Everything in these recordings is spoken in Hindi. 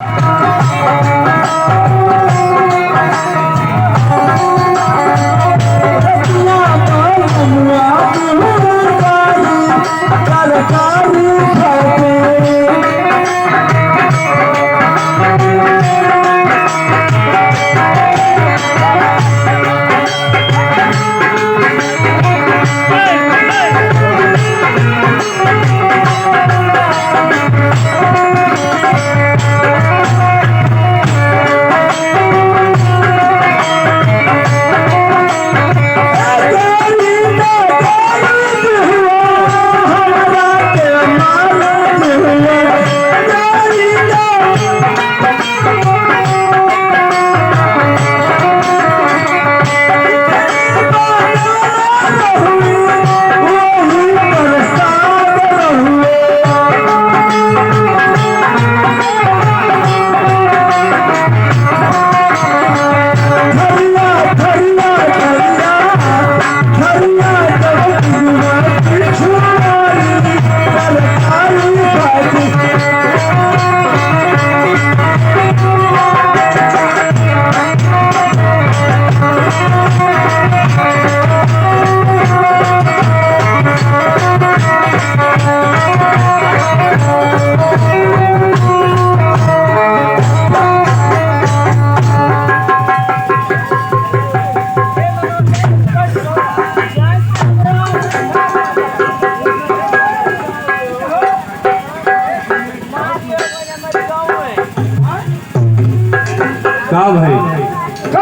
का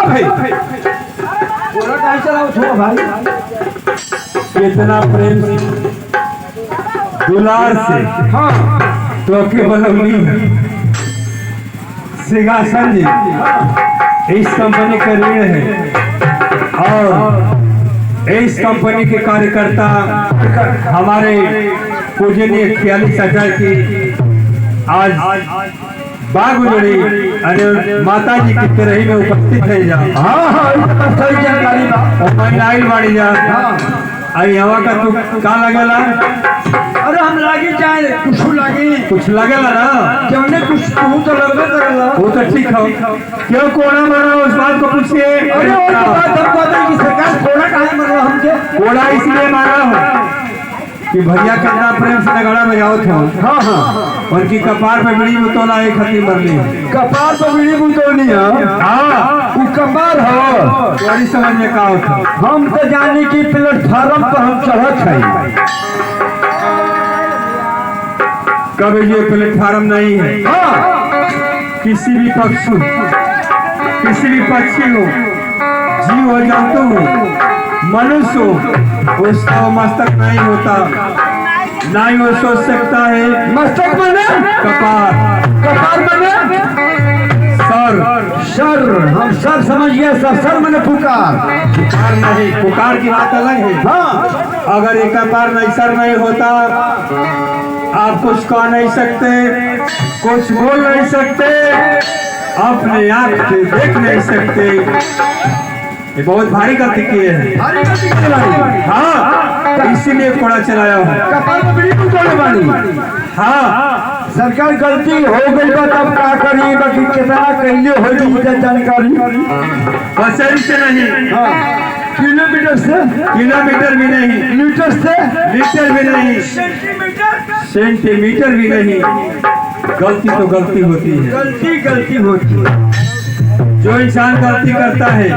भाई पूरा टाइम चलाओ थोड़ा भाई। कितना प्रेम दुलार से हाँ तो के बनौली सिंहासन जी इस कंपनी का ऋण है और इस कंपनी के कार्यकर्ता हमारे पूजनीय 46,000 की आज बाग उजड़ी अरे माता जी की तरह में उपस्थित है जा। हाँ सही जानकारी बाड़ी जा आई हवा का तू का लगेला। अरे हम लागी चाहे कुछ लगेला ना जमने कुछ तू तो लगबे करेला। वो तो ठीक हो क्यों कोड़ा मारा उस बात को पूछिए। अरे वो तो बात हम कहते हैं कि सरकार कोड़ा काहे मारला हमके। कोड़ा इसलिए मारा हो कि भैया कितना प्रेम से नगाड़ा बजाओ थे। हाँ उनकी कपार पे बीड़ी बुतौला एक हथी मरली कपार पर बीड़ी बुतौली है। हाँ वो कपार हो बड़ी समझ में का होता। हम तो जाने की प्लेटफार्म पर हम चढ़त है। कभी ये प्लेटफार्म नहीं है। हाँ किसी भी पक्षी किसी भी पक्षी हो जीव हो जंतु हो मनुष्य हो उसका मस्तक नहीं होता ना ही वो सोच सकता है। मस्तक बने कपार बने सर हम सर समझ गए। सर मैंने पुकार नहीं पुकार की बात अलग है। हाँ अगर एक कपार नहीं सर नहीं होता आप कुछ कह नहीं सकते कुछ बोल नहीं सकते अपने आप से देख नहीं सकते। ये बहुत भारी गलती किए हैं। हाँ इसीलिए कोड़ा चलाया हूँ। कपार में बीड़ी बुतौले बानी। हाँ सरकार गलती हो गई बा तब का करी बाकी कितना कहिए हो गई जानकारी। बसरी से नहीं किलोमीटर भी नहीं लीटर से लीटर भी नहीं सेंटीमीटर भी नहीं। गलती तो गलती होती है। गलती होती है। जो इंसान गलती करता है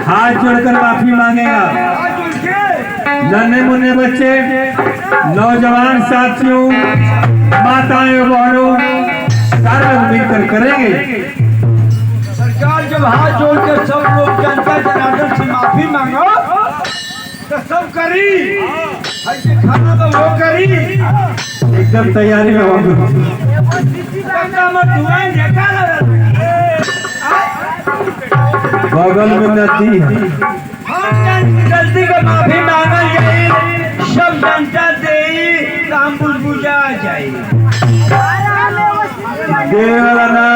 हाथ जोड़कर माफी मांगेगा। नन्हे मुन्ने बच्चे नौजवान साथियों माताएं बहनों सारे लोग मिलकर करेंगे। सरकार जब हाथ जोड़ के सब लोग जनता जनार्दन से माफी मांगो तो सब करी। ऐसे खाना तो वो करी एकदम तैयारी में होंगे। बगल में नदी है। गलती को माफी मांगल जाए सब जनता दे काम बुझा जाए। दे वाला ना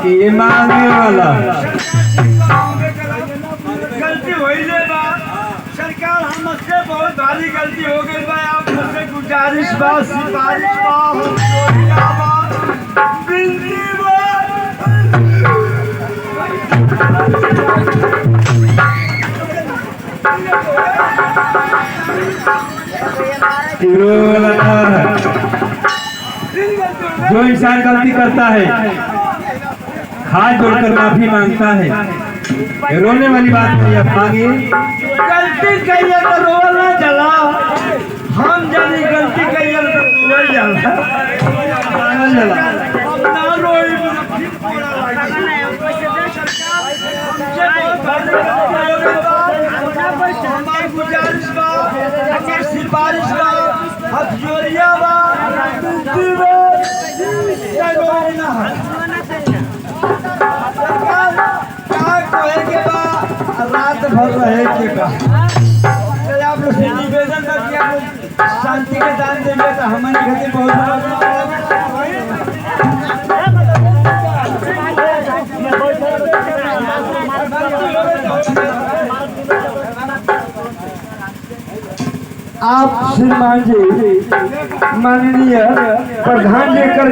ये मांगे वाला। गलती हो ही ले बा सरकार हमसे बहुत भारी गलती हो गई बा। आप मुझसे गुजारिश बा सिफारिश बा जो इंसान गलती करता है हाथ जोड़कर माफी मांगता है, ये रोने वाली बात नहीं है। मांगिए। गलती कहिए तो रोल ना चला, हम जानी गलती कहिए तो रोल जाला ना रोई हमारी गुजारिश बा, हमारी सिफारिश बा, हथजोरिया बा, रात भर रहे के बा। आप लोग से निवेदन करके आप लोग शांति के दान देंगे तो हमारे खातिर बहुत आप श्रीमान जी माननीय प्रधान जी कर